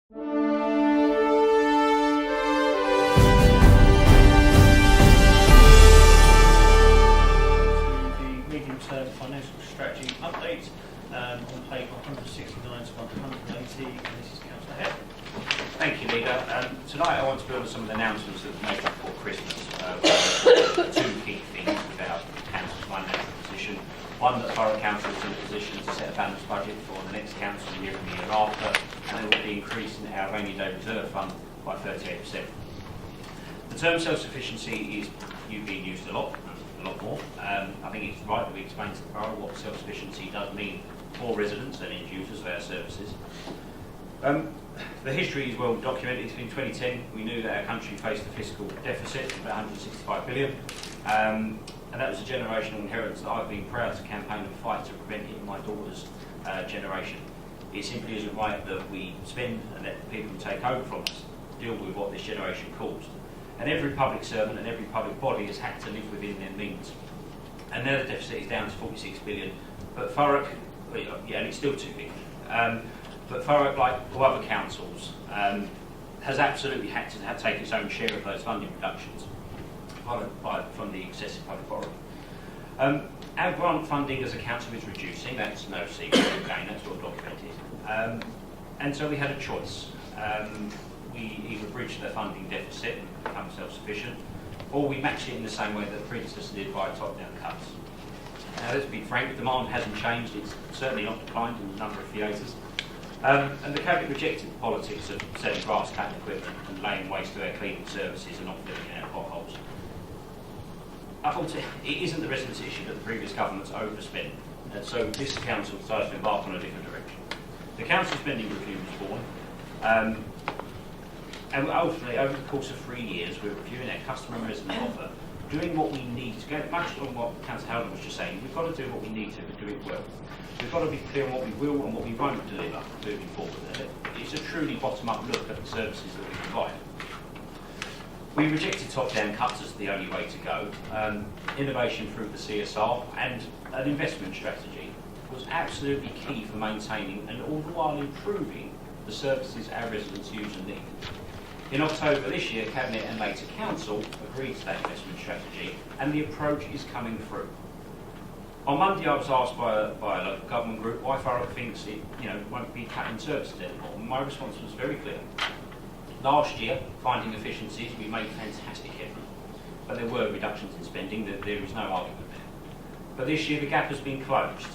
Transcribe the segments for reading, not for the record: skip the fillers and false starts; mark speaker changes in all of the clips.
Speaker 1: Medium-term financial strategy update on page 169 to 180, and this is Councillor Head.
Speaker 2: Thank you, Leader. Tonight I want to build on some of the announcements that were made before Christmas. Two key things about Council's financial position. One, that Thurrock Council is in a position to set a balanced budget for the next council year and the year after, and there will be increasing our rainy day reserve fund by 38%. The term self-sufficiency is being used a lot more. I think it's right that we explain to the borough what self-sufficiency does mean for residents and end users of our services. The history is well documented. In 2010, we knew that our country faced a fiscal deficit of about 165 billion, and that was a generational inheritance that I've been proud to campaign and fight to prevent in my daughter's generation. It simply isn't right that we spend and let people who take over from us deal with what this generation caused. And every public servant and every public body has had to live within their means. And now the deficit is down to 46 billion. But Thurrock, and it's still too big. But Thurrock, like all other councils, has absolutely had to take its own share of those funding reductions from the excessive public borrowing. Our grant funding as a council is reducing. That's no secret again. That's well documented. And so we had a choice. We either bridge the funding deficit and become self-sufficient, or we match it in the same way that the predecessor did by top-down cuts. Now, let's be frank, demand hasn't changed. It's certainly not declined in the number of theatres. And the Cabinet rejected the politics of selling grass cutting equipment and laying waste to our cleaning services and not filling our potholes. I thought it isn't the residents' issue that the previous government's overspent, and so this council decided to embark on a different direction. The council spending review was born. And ultimately, over the course of 3 years, we're reviewing our customer and resident offer, doing what we need to go, much on what Councillor Howland was just saying. We've got to do what we need to do it well. We've got to be clear on what we will and what we won't deliver moving forward. It's a truly bottom-up look at the services that we provide. We rejected top-down cuts as the only way to go. Innovation through the CSR and an investment strategy was absolutely key for maintaining and all the while improving the services our residents use and need. In October this year, Cabinet and later Council agreed to that investment strategy, and the approach is coming through. On Monday, I was asked by a local government group why Thurrock thinks it won't be cutting services anymore. And my response was very clear. Last year, finding efficiencies, we made fantastic effort, but there were reductions in spending. There is no argument there. But this year, the gap has been closed.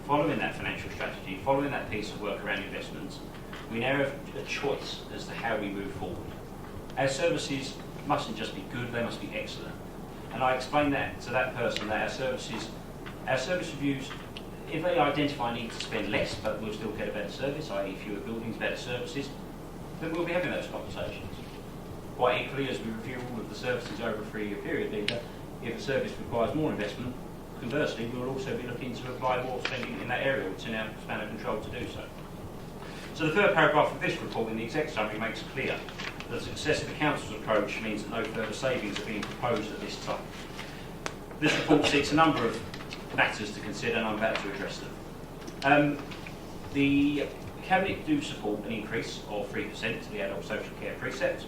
Speaker 2: Following that financial strategy, following that piece of work around investments, we now have a choice as to how we move forward. Our services mustn't just be good, they must be excellent. And I explained that to that person that our service reviews, if they identify a need to spend less but we'll still get a better service, i.e. fewer buildings, better services, then we'll be having those conversations. Quite equally, as we review all of the services over a 3-year period, if a service requires more investment, conversely, we will also be looking to apply more spending in that area. It's in our span of control to do so. So the third paragraph of this report in the exec summary makes clear that the success of the Council's approach means that no further savings are being proposed at this time. This report seeks a number of matters to consider, and I'm about to address them. The Cabinet do support an increase of 3% to the adult social care precept.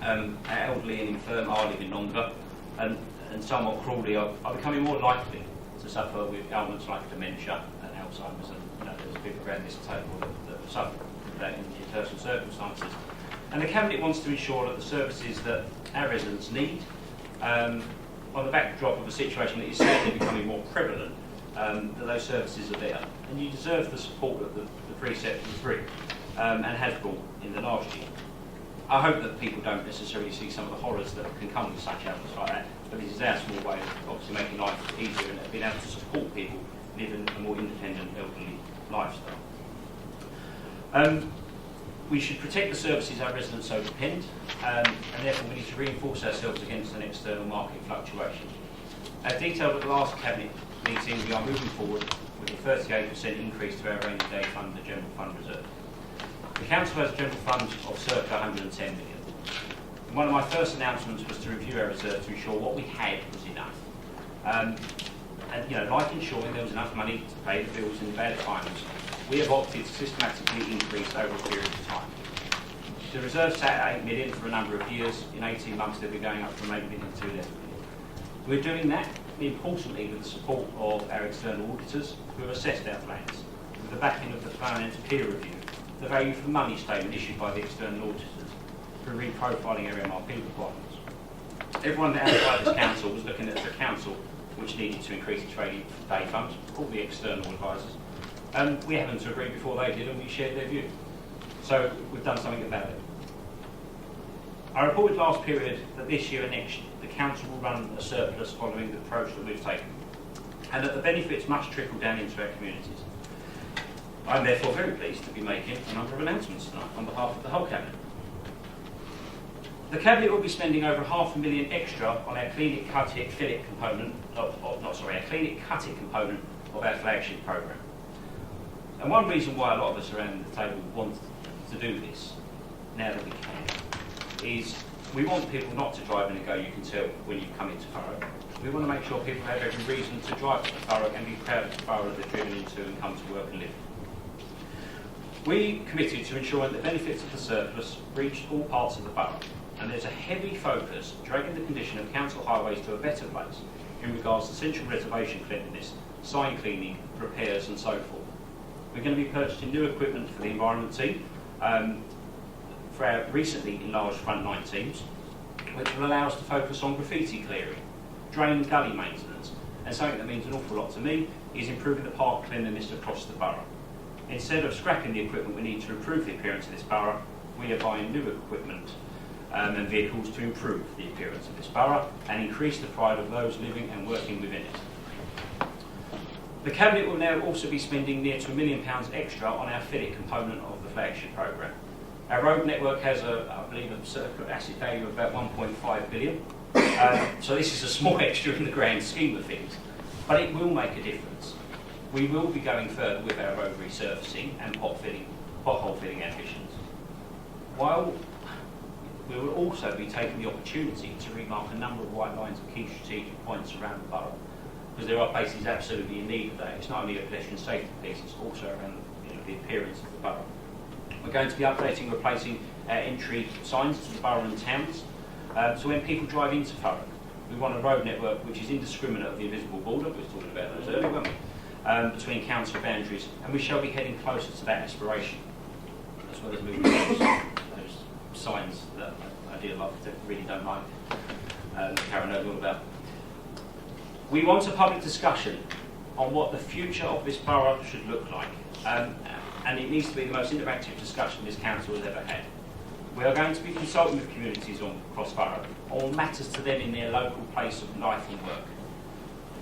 Speaker 2: Our elderly and infirm are living longer, and somewhat cruelly are becoming more likely to suffer with ailments like dementia and Alzheimer's, and there's people around this table that suffer from that in personal circumstances. And the Cabinet wants to ensure that the services that our residents need, on the backdrop of a situation that is certainly becoming more prevalent, that those services are there. And you deserve the support that the precept was bring, and has brought in the last year. I hope that people don't necessarily see some of the horrors that can come with such elements like that, but this is our small way of obviously making life easier and being able to support people living a more independent elderly lifestyle. We should protect the services our residents so depend, and therefore we need to reinforce ourselves against an external market fluctuation. As detailed at the last Cabinet meeting, we are moving forward with a 38% increase to our rainy day fund, the General Fund Reserve. The Council has a general fund of circa 110 million. And one of my first announcements was to review our reserve to ensure what we had was enough. And like ensuring there was enough money to pay the bills in bad times, we have opted to systematically increase over a period of time. The reserve sat at 8 million for a number of years. In 18 months, they'll be going up from 8 million to 11 million. We're doing that, importantly, with the support of our external auditors who have assessed our plans, with the backing of the financial peer review, the value for money statement issued by the external auditors for reprofiling our MRP requirements. Everyone outside this council was looking at the council which needed to increase its rainy day funds, all the external advisors. We happened to agree before they did, and we shared their view. So we've done something about it. I reported last period that this year and next the council will run a surplus following the approach that we've taken, and that the benefits must trickle down into our communities. I'm therefore very pleased to be making a number of announcements tonight on behalf of the whole Cabinet. The Cabinet will be spending over £500,000 extra on our Clean It, Cut It, Fill It component, our Clean It, Cut It component of our flagship programme. And one reason why a lot of us around the table want to do this, now that we can, is we want people not to drive in and go, you can tell when you come into Thurrock. We want to make sure people have every reason to drive to Thurrock and be proud of the borough that they're driven into and come to work and live. We committed to ensuring the benefits of the surplus reached all parts of the borough, and there's a heavy focus dragging the condition of council highways to a better place in regards to central reservation cleanliness, sign cleaning, repairs and so forth. We're going to be purchasing new equipment for the environment team, for our recently enlarged frontline teams, which will allow us to focus on graffiti clearing, drain and gully maintenance, and something that means an awful lot to me is improving the park cleanliness across the borough. Instead of scrapping the equipment we need to improve the appearance of this borough, we are buying new equipment and vehicles to improve the appearance of this borough and increase the pride of those living and working within it. The Cabinet will now also be spending near to £1 million extra on our Fill It component of the flagship programme. Our road network has, I believe, a circular asset value of about 1.5 billion. So this is a small extra in the grand scheme of things, but it will make a difference. We will be going further with our road resurfacing and pothole filling ambitions, while we will also be taking the opportunity to remark a number of white lines and key strategic points around the borough, because there are places absolutely in need of that. It's not only a pedestrian safety piece, it's also around the appearance of the borough. We're going to be updating and replacing entry signs to the borough and towns. So when people drive into Thurrock, we want a road network which is indiscriminate of the invisible border, we were talking about those earlier, weren't we? Between council boundaries, and we shall be heading closer to that aspiration, as well as moving those signs that I do love, that really don't like, Karen knows all about. We want a public discussion on what the future of this borough should look like, and it needs to be the most interactive discussion this council has ever had. We are going to be consulting with communities across Thurrock on what matters to them in their local place of life and work.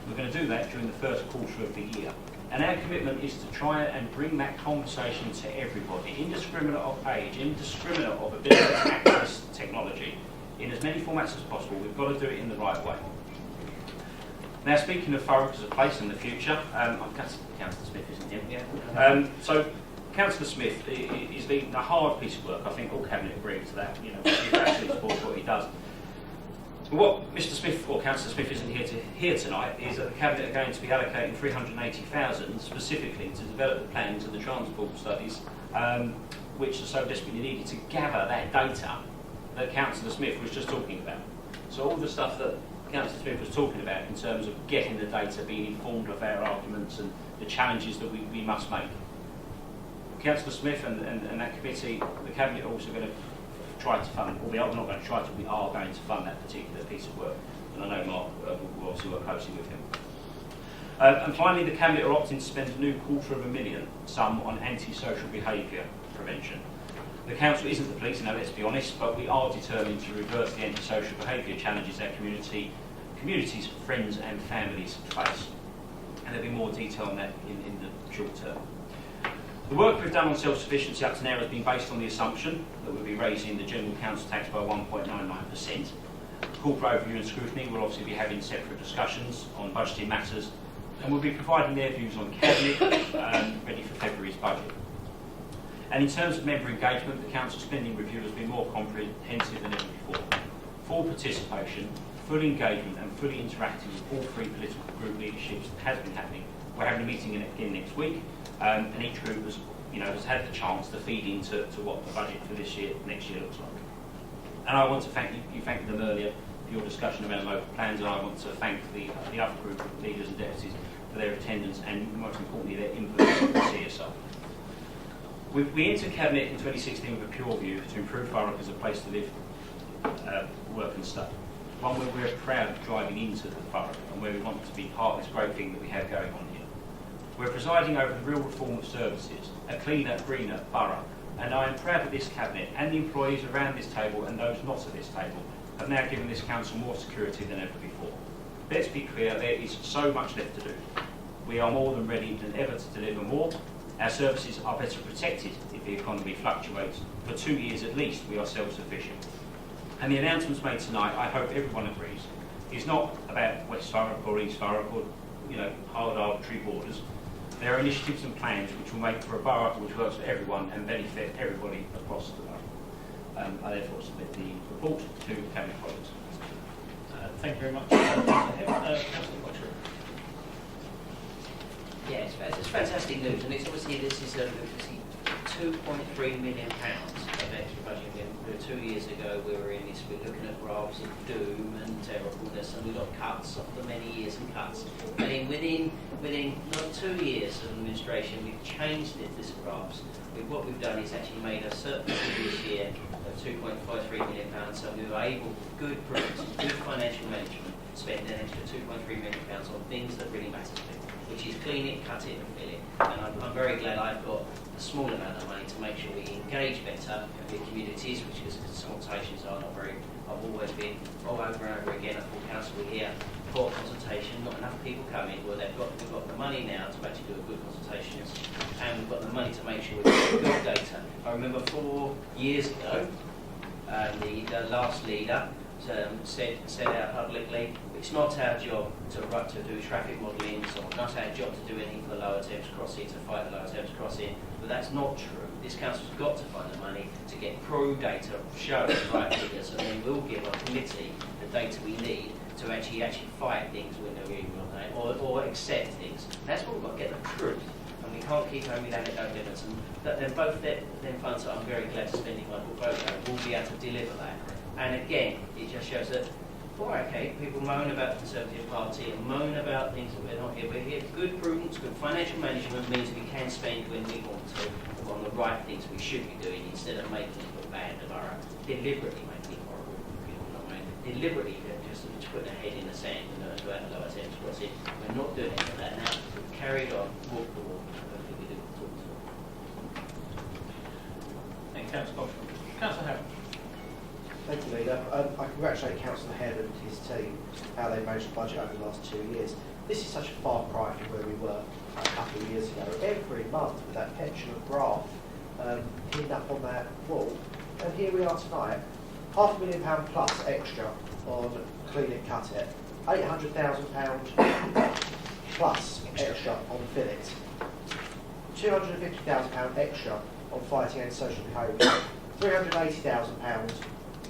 Speaker 2: We're going to do that during the first quarter of the year. And our commitment is to try and bring that conversation to everybody, indiscriminate of age, indiscriminate of ability to access technology, in as many formats as possible. We've got to do it in the right way. Now, speaking of Thurrock as a place in the future, Councillor Smith isn't here yet. So, Councillor Smith is leading a hard piece of work. I think all Cabinet agree to that. You know, we absolutely support what he does. What Mr. Smith, or Councillor Smith, isn't here to hear tonight is that the Cabinet are going to be allocating 380,000 specifically to develop the plans and the transport studies, which are so desperately needed to gather that data that Councillor Smith was just talking about. So all the stuff that Councillor Smith was talking about in terms of getting the data, being informed of our arguments and the challenges that we must make. Councillor Smith and that committee, the Cabinet are also going to try to fund, or we are not going to try to, we are going to fund that particular piece of work. And I know Mark will obviously work closely with him. And finally, the Cabinet are opting to spend a new £250,000 sum on anti-social behaviour prevention. The Council isn't the police, now let's be honest, but we are determined to reverse the anti-social behaviour challenges our communities, friends and families face. And there'll be more detail on that in the short term. The work we've done on self-sufficiency up to now has been based on the assumption that we'll be raising the general council tax by 1.99%. Corporate overview and scrutiny will obviously be having separate discussions on budgeting matters, and we'll be providing their views on Cabinet ready for February's budget. And in terms of member engagement, the council spending review has been more comprehensive than ever before. Full participation, full engagement and fully interacting with all three political group leaderships has been happening We're having a meeting again next week, and each group has, has had the chance to feed into what the budget for this year, next year looks like. And I want to thank you. You thanked them earlier for your discussion around local plans, and I want to thank the other group of leaders and deputies for their attendance and, most importantly, their input on the CSR. We entered Cabinet in 2016 with a pure view to improve Thurrock as a place to live, work and study. One where we're proud of driving into the Thurrock and where we want to be part of this great thing that we have going on here. We're presiding over the real reform of services, a cleaner, greener borough, and I am proud that this Cabinet and the employees around this table and those not at this table have now given this council more security than ever before. Let's be clear, there is so much left to do. We are more than ready than ever to deliver more. Our services are better protected if the economy fluctuates. For 2 years at least, we are self-sufficient. And the announcements made tonight, I hope everyone agrees, is not about West Thurrock or East Thurrock or, hard arbitrary borders. There are initiatives and plans which will make for a borough which works for everyone and benefit everybody across the borough. I therefore submit the report to Cabinet colleagues.
Speaker 1: Thank you very much. Councillor Butcher.
Speaker 3: Yeah, it's fantastic news, and it's obviously this is £2.3 million of extra budget. 2 years ago we were in this, we're looking at graphs of doom and terribleness, and we got cuts after many years and cuts. And then within not 2 years of administration, we've changed this graphs. What we've done is actually made a surplus this year of £2.53 million, so we were able, good prudence, good financial management, spend an extra £2.3 million on things that really matter to people, which is clean it, cut it and fill it. And I'm very glad I've got a small amount of money to make sure we engage better with communities, which is consultations are not very, I've always been over and over again at full council here, poor consultation, not enough people coming. Well, we've got the money now to actually do a good consultations, and we've got the money to make sure we get good data. I remember 4 years ago, the last leader said out publicly, it's not our job to do traffic modelling, it's not our job to do anything for the Lower Thames Crossing, to fight the Lower Thames Crossing, but that's not true. This council's got to find the money to get pro data, show the right figures, and then we'll give our committee the data we need to actually fight things when they're really wrong, or accept things. That's what we've got to get the truth, and we can't keep going with anecdotal evidence. And then both them funds that I'm very glad to spend in my portfolio will be able to deliver that. And again, it just shows that, okay, people moan about the Conservative Party and moan about things that we're not here. We're here. Good prudence, good financial management means we can spend when we want to on the right things we should be doing instead of making it look bad the borough, deliberately making it horrible. Deliberately just putting a head in the sand and about the Lower Thames Crossing. We're not doing any of that now. We've carried on, walk the walk, and hopefully we do talk to it.
Speaker 1: Thank you, Councillor Butcher. Councillor Howard.
Speaker 4: Thank you, Leader. I congratulate Councillor Head and his team how they managed the budget over the last 2 years. This is such a far cry from where we were a couple of years ago. Every month with that petulant graph pinned up on that wall. And here we are tonight, £500,000 plus extra on Clean It, Cut It, £800,000 plus extra on Fill It, £250,000 extra on fighting antisocial behaviour, £380,000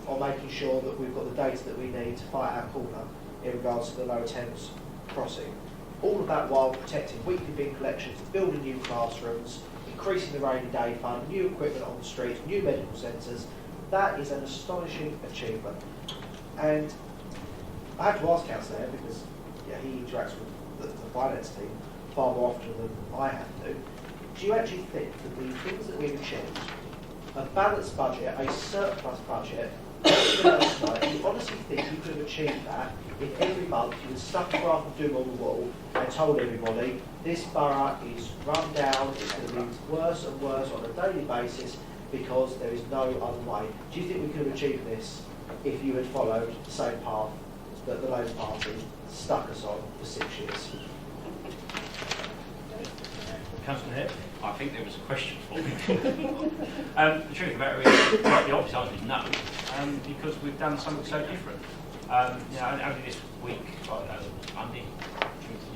Speaker 4: on making sure that we've got the data that we need to fight our corner in regards to the Lower Thames Crossing. All of that while protecting weekly bin collections, building new classrooms, increasing the rainy day fund, new equipment on the streets, new medical centres. That is an astonishing achievement. And I have to ask Councillor Head, because he interacts with the finance team far more often than I have to. Do you actually think that the things that we've achieved, a balanced budget, a surplus budget, do you honestly think you could have achieved that if every month you had stuck a graph of doom on the wall and told everybody this borough is run down, it's going to be worse and worse on a daily basis because there is no other way? Do you think we could have achieved this if you had followed the same path that the Labour Party stuck us on for 6 years?
Speaker 1: Councillor Head.
Speaker 2: I think there was a question for me. The truth about it is, the obvious answer is no, because we've done something so different. Only this week, Monday,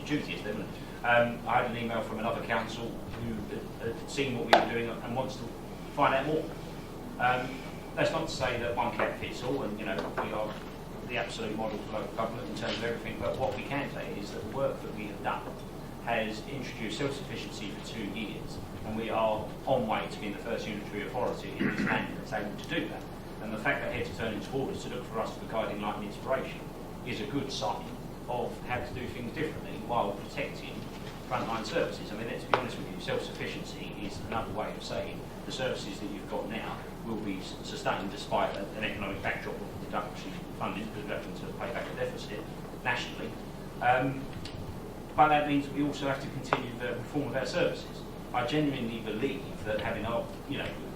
Speaker 2: Tuesday, isn't it? I had an email from another council who had seen what we were doing and wants to find out more. That's not to say that one cap fits all, and we are the absolute model for local government in terms of everything. But what we can say is that the work that we have done has introduced self-sufficiency for 2 years, and we are on way to being the first unitary authority in this land that's able to do that. And the fact that heads are turning towards us to look for us for guiding light and inspiration is a good sign of how to do things differently while protecting frontline services. I mean, let's be honest with you, self-sufficiency is another way of saying the services that you've got now will be sustained despite an economic backdrop of reduction in funding, reduction to pay back the deficit nationally. But that means we also have to continue the reform of our services. I genuinely believe that having our,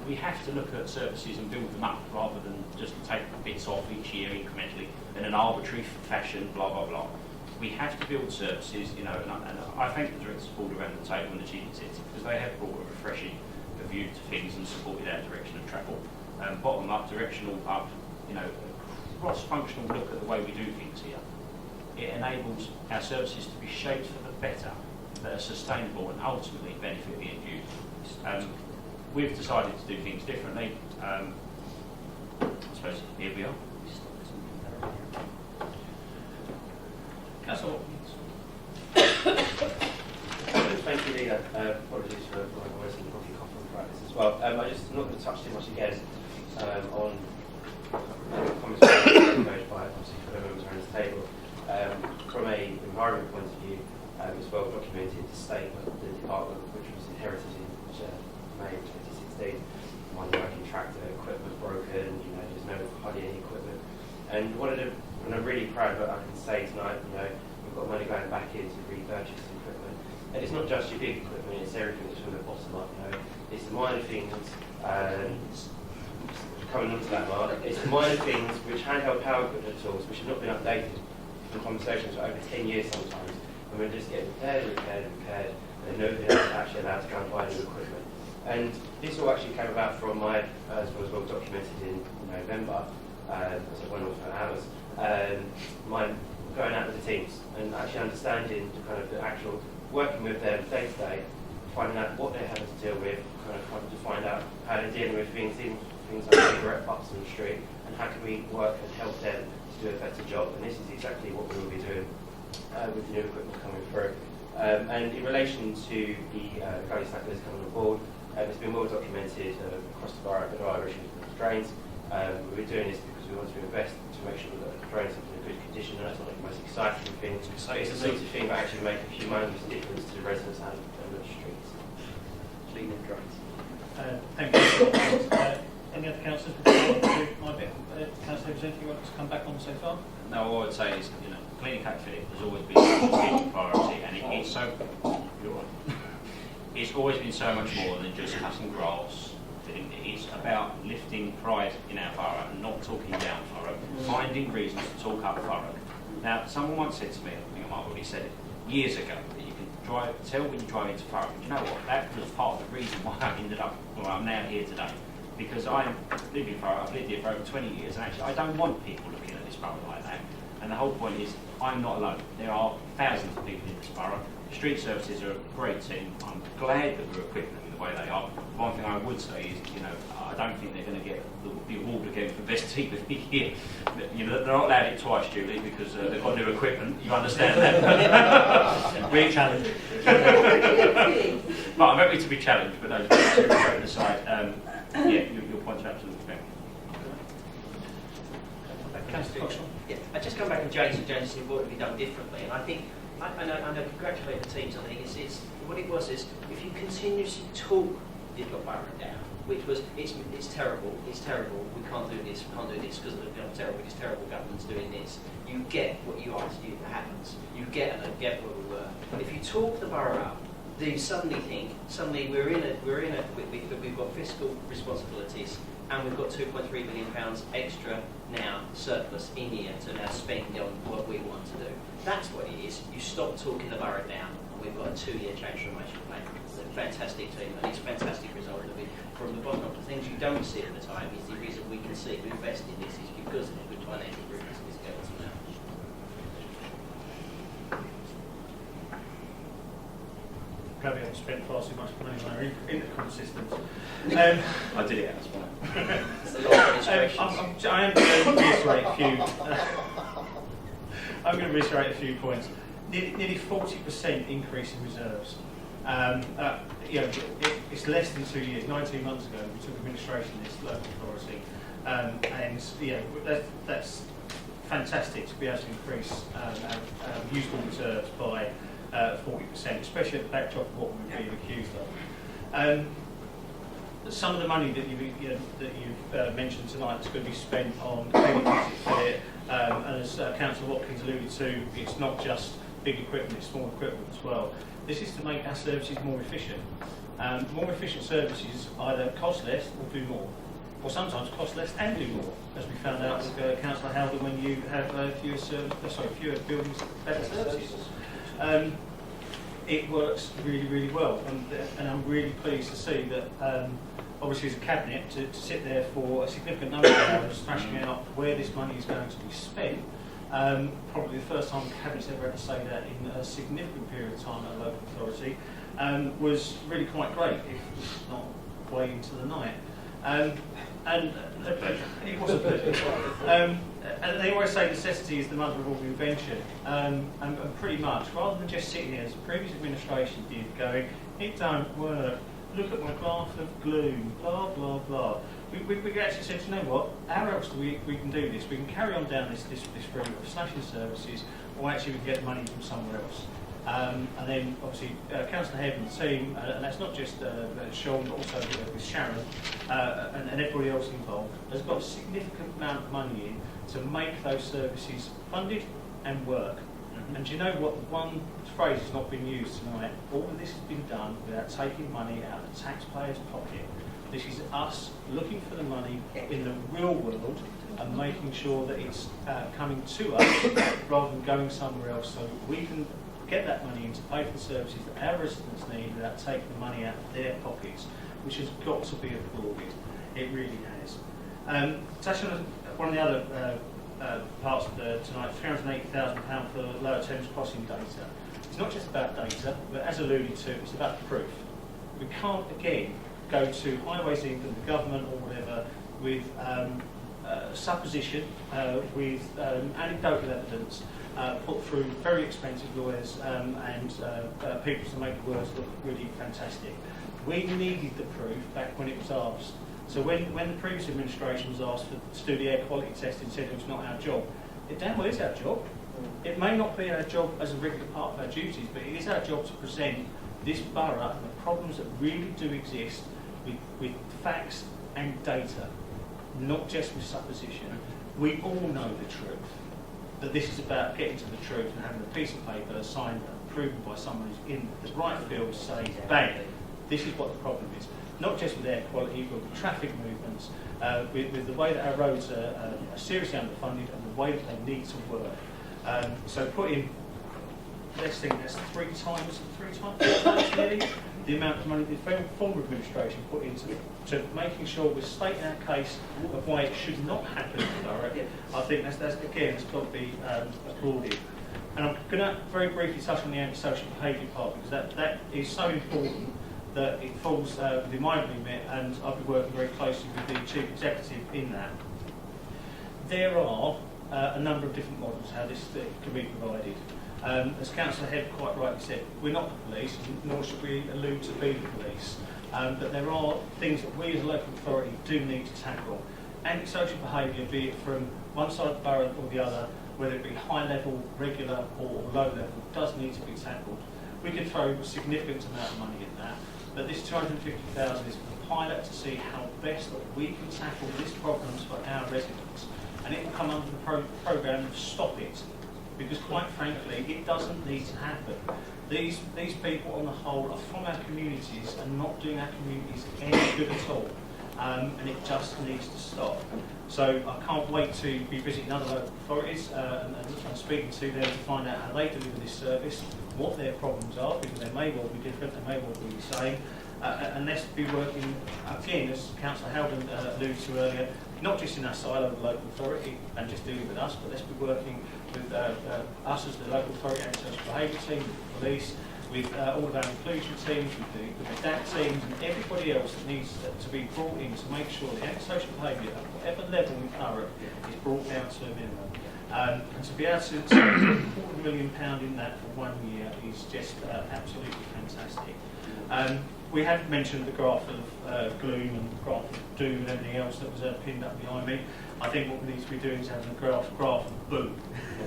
Speaker 2: we have to look at services and build them up rather than just take bits off each year incrementally in an arbitrary fashion, blah, blah, blah. We have to build services, and I thank the directors board around the table and the chief executive because they have brought a refreshing view to things and supported our direction of travel. Bottom up, directional up, a cross-functional look at the way we do things here. It enables our services to be shaped for the better, that are sustainable and ultimately benefit the end users. We've decided to do things differently. I suppose here we are.
Speaker 1: Councillor.
Speaker 5: Thank you, Leader. Apologies for my voice and probably coughing practice as well. I'm just not going to touch too much again on comments made by obviously fellow members around this table. From an environment point of view, it's well documented the state of the department, which was inherited in May 2016. One working tractor, equipment broken, there's hardly any equipment. And and I'm really proud of what I can say tonight, we've got money going back in to repurchase equipment. And it's not just your big equipment, it's everything that's from the bottom up, It's the minor things, coming onto that, Mark, it's the minor things which handheld power equipment tools, which have not been updated from conversations for over 10 years sometimes, and we're just getting repaired, and nobody else is actually allowed to go and buy new equipment. And this all actually came about from my, as was well documented in November, as I went off for hours, my going out with the teams and actually understanding the actual working with them day to day, finding out what they're having to deal with, trying to find out how they're dealing with things like cigarette butts on the street, and how can we work and help them to do a better job. And this is exactly what we will be doing with the new equipment coming through. And in relation to the gully stackers coming on board, it's been well documented across the borough that there are issues with the drains. We're doing this because we want to invest to make sure that the drains are in a good condition, and that's not the most exciting thing. It's a sort of thing that actually make a humongous difference to the residents and the streets.
Speaker 3: Clean and drains.
Speaker 1: Thank you. Any other councillors before I do my bit? Councillor, is there anything you want to come back on so far?
Speaker 2: No, all I would say is, cleaning cat fit has always been a strategic priority, and it's so. You're right. It's always been so much more than just cutting grass. It's about lifting pride in our borough and not talking down Thurrock, finding reasons to talk up Thurrock. Now, someone once said to me, I think I might have already said it, years ago, that you can tell when you drive into Thurrock. And you know what? That was part of the reason why I ended up where I'm now here today. Because I live in Thurrock, I've lived here for over 20 years, and actually I don't want people looking at this borough like that. And the whole point is, I'm not alone. There are thousands of people in this borough. Street services are a great team. I'm glad that we're equipped them in the way they are. One thing I would say is, I don't think they're going to get the award again for best team of the year. They're not allowed it twice, Julie, because they've got new equipment. You understand that? We're challenged. But I'm happy to be challenged, but those joking aside, your points are absolutely fair.
Speaker 3: Yeah, I just come back to Jason said what have you done differently, and I think I know congratulate the teams. I think it's what it was is if you continuously talk you've got Byron down, which was it's terrible, we can't do this because it's terrible government's doing this. You get what you asked you happens. You get where we were. But if you talk the borough up, do you suddenly think we've got fiscal responsibilities and we've got £2.3 million extra now surplus in here to now spend on what we want to do. That's what it is. You stop talking the borough down, and we've got a 2-year transformation plan. It's a fantastic team, and it's a fantastic result of it. From the bottom up, the things you don't see at the time is the reason we can see we invest in this is because of the good financial prudence this goes now.
Speaker 1: Glad we haven't spent far too much money on our intercom systems.
Speaker 2: I did it as well.
Speaker 3: It's a lot of illustrations.
Speaker 1: I am going to reiterate a few. I'm going to reiterate a few points. nearly 40% increase in reserves. It's less than 2 years. 19 months ago, we took administration of this local authority, that's fantastic to be able to increase our usable reserves by 40%, especially at the backdrop of what we're being accused of. Some of the money that you've mentioned tonight is going to be spent on cleaning, and as Councillor Watkins alluded to, it's not just big equipment, it's small equipment as well. This is to make our services more efficient. More efficient services either cost less or do more, or sometimes cost less and do more, as we found out with Councillor Howden when you have fewer buildings, better services. It works really, really well, and I'm really pleased to see that, obviously as a cabinet, to sit there for a significant number of hours thrashing out where this money is going to be spent. Probably the first time the cabinet's ever had to say that in a significant period of time at a local authority, was really quite great, if not way into the night. And it was a pleasure. And they always say necessity is the mother of all invention. And pretty much, rather than just sitting there as the previous administration did, going, it don't work, look at my graph of gloom, blah, blah, blah. We actually said, you know what, how else do we can do this? We can carry on down this route of slashing services, or actually we can get money from somewhere else. And then obviously Councillor Head and the team, and that's not just Sean, but also with Sharon and everybody else involved, has got a significant amount of money in to make those services funded and work. And do you know what? One phrase has not been used tonight. All of this has been done without taking money out of the taxpayer's pocket. This is us looking for the money in the real world and making sure that it's coming to us rather than going somewhere else, so that we can get that money in to pay for the services that our residents need without taking the money out of their pockets, which has got to be applauded. It really has. Touching on one of the other parts of tonight, £380,000 for Lower Thames Crossing data. It's not just about data, but as alluded to, it's about proof. We can't, again, go to Highways England, the government or whatever, with supposition, with anecdotal evidence, put through very expensive lawyers and people to make the words look really fantastic. We needed the proof back when it was asked. So when the previous administration was asked to do the air quality test and said it was not our job, it damn well is our job. It may not be our job as a regular part of our duties, but it is our job to present this borough and the problems that really do exist with facts and data, not just with supposition. We all know the truth, that this is about getting to the truth and having a piece of paper signed and proven by someone who's in the right field to say, bang, this is what the problem is. Not just with air quality, but with traffic movements, with the way that our roads are seriously underfunded and the way that they need to work. So put in, let's think that's three times nearly the amount of money the former administration put into making sure we're stating our case of why it should not happen in the borough. I think that's again, it's got to be applauded. And I'm going to very briefly touch on the antisocial behaviour part, because that is so important that it falls within my remit, and I'll be working very closely with the Chief Executive in that. There are a number of different models how this can be provided. As Councillor Head quite rightly said, we're not the police, nor should we allude to be the police. But there are things that we as a local authority do need to tackle. Antisocial behaviour, be it from one side of the borough or the other, whether it be high level, regular or low level, does need to be tackled. We could throw a significant amount of money at that, but this 250,000 is for the pilot to see how best that we can tackle these problems for our residents. And it will come under the programme of Stop It, because quite frankly, it doesn't need to happen. These people on the whole are from our communities and not doing our communities any good at all. And it just needs to stop. So I can't wait to be visiting other local authorities and speaking to them to find out how they deliver this service, what their problems are, because they may well be different, they may well be the same. And let's be working, again, as Councillor Howden alluded to earlier, not just in our silo of the local authority and just dealing with us, but let's be working with us as the local authority antisocial behaviour team, with the police, with all of our inclusion teams, with the DAT teams, and everybody else that needs to be brought in to make sure the antisocial behaviour at whatever level we cover is brought down to a minimum. And to be able to save £250,000 in that for 1 year is just absolutely fantastic. We have mentioned the graph of gloom and the graph of doom and everything else that was pinned up behind me. I think what we need to be doing is having a graph of boom,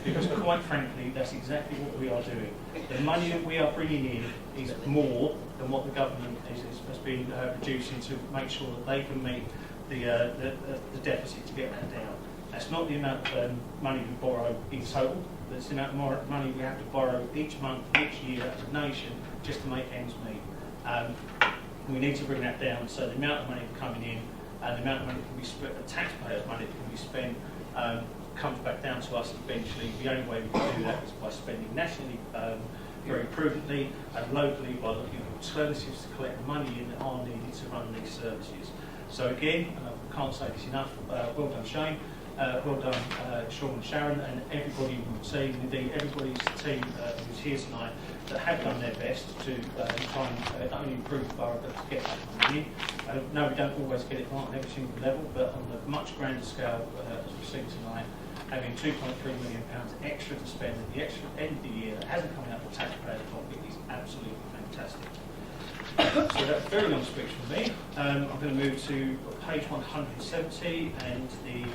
Speaker 1: because quite frankly, that's exactly what we are doing. The money that we are bringing in is more than what the government has been producing to make sure that they can meet the deficit to get that down. That's not the amount of money we borrow in total. That's the amount of money we have to borrow each month, each year as a nation just to make ends meet. We need to bring that down so the amount of money coming in and the amount of money that can be spent, the taxpayers' money that can be spent, comes back down to us eventually. The only way we can do that is by spending nationally very prudently and locally by looking at alternatives to collect the money in that are needed to run these services. So again, and I can't say this enough, well done Shane, well done Sean and Sharon and everybody in the team, indeed everybody's team who's here tonight that have done their best to try and not only improve the borough but to get that money in. No, we don't always get it right on every single level, but on a much grander scale, as we've seen tonight, having £2.3 million extra to spend at the end of the year that hasn't come out of the taxpayer's pocket is absolutely fantastic. So that's a very long speech from me. I'm going to move to page 170 and the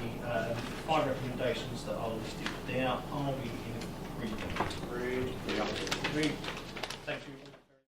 Speaker 1: 5 recommendations that are listed there. Are we in agreement? Agreed. Thank you.